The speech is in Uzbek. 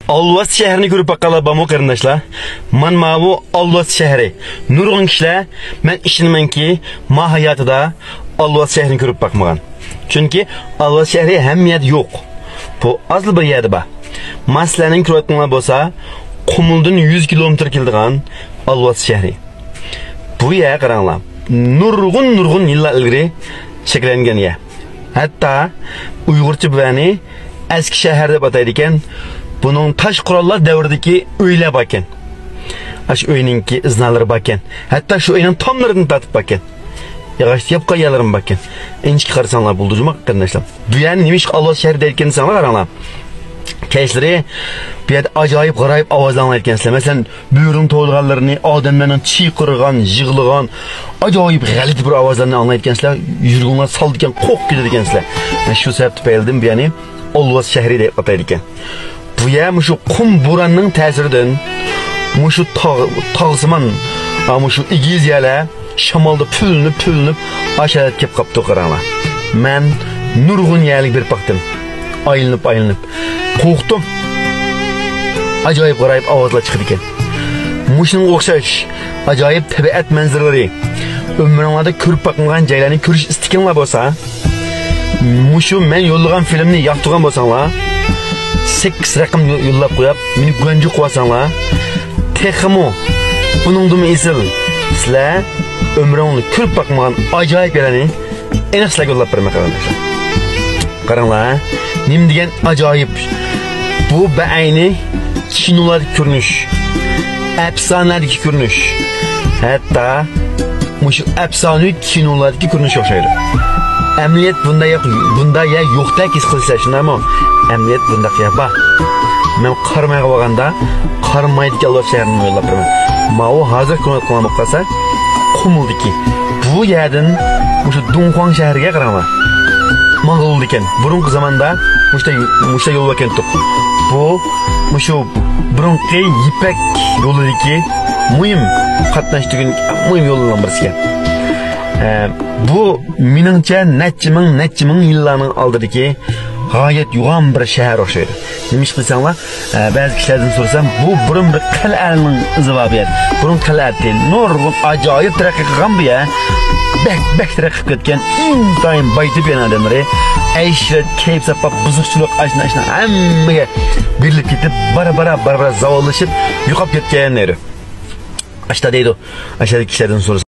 Alvas şehrini görüp bakalım bamu kardeşler. Man bu Alvas şehri. Nurgun kişiler men işinmen ki ma hayatıda Alvas şehrini görüp bakmagan. Çünkü Alvas şehri hem yer yok. Bu azlı bir yerdi ba. Maslarning kilometreler bolsa Qumuldan 100 kilometr keldigan Alvas şehri. Bu yer qaranglar. Nurgun yillar ilgari cheklangan yer. Hatta Uyg'urcha bilani eski shahar deb ataydi ekan. Bunun taş kurallar devrdeki öyle bakın. Aş öyningki iznalari bakın. Hatta şu oyunun tomlarini tatıp bakın. Yağış yap kayalarım bakın. Ençki karsanlar bulducuma arkadaşlar. Bu yani neymiş Allah şehri derken sana karanlar. Keşleri bir yerde acayip garayip avazlarını etkensiler. Mesela büyürün toğulgallarını, adamların çiğ kırıgan, yığılıgan, acayip galit bir avazlarını anlayetkensiler. Yürgünler saldıken, kok gidiyor kensiler. Ben şu sebepte belirdim bir yani Alvas şehri de ataydı eken. Bu ya şu kum buranın tesirinden, şu tağsıman, şu igiz yerler, şamalda pülünüp aşağıda kep kaptı karanlar. Ben nurgun yerlik bir baktım. Ayılınıp. Korktum. Acayip garayip avazlar çıkdı eken. Muşunun okşaş, acayip tabiat manzaraları, ömrünlerde körüp bakılgan jaylarını körüş istikenler bolsa, muşu men yollagan filmni yaktığan bolsanlar, 8 rakam yollab qo'yib, meni güvenci qo'yasanlar, texmo buningdimi esil. Sizlar ömrünüzni körüp bakmagan acayip yerlarni aniq sizlarga yollab beraman qaranglar. Qaranglar, nim degan acayip. Bu beayni kinolardagi ko'rinish, afsonalardagi ko'rinish. Hatto shu afsonaviy kinolardagi ko'rinish o'xshaydi. Emniyet bunda ya yo'qda his qilsa shundami? Emniyet bunda qiyaba. Men qarmay qolganda qarmaydigan Alvas shahrini yo'llab beraman. Mao hozir ko'nat qilmoq qolsa, Qumuldiki. Bu yerdan shu Dunhuang shahriga qaranglar. Mang'ul ekan. Burungi zamonda mushta yo'l ekan-ku. Bu shu burungi Ipak yo'lidagi muhim qatnashtirgan muhim yo'llardan birisi. Bu meningcha necha ming yillarning oldidagi g'oyat yo'g'on bir shahar o'xshaydi. Nima ish qilsanglar, ba'zi kishilardan so'rasam, bu burun bir qal'aning izi bor bu yer. Burun qal'a değil. Nurgun ajoyib taraqqiy qilgan bu yer. Bek taraqqiy ketgan intayin baytib yana adamlar. Ayshrat, kayf sapab, buzuqchilik ashna hammaga birlik ketib, bara zavolashib, yo'qolib ketganlar. Ashta deydi. Ashadagi kishilardan so'rasam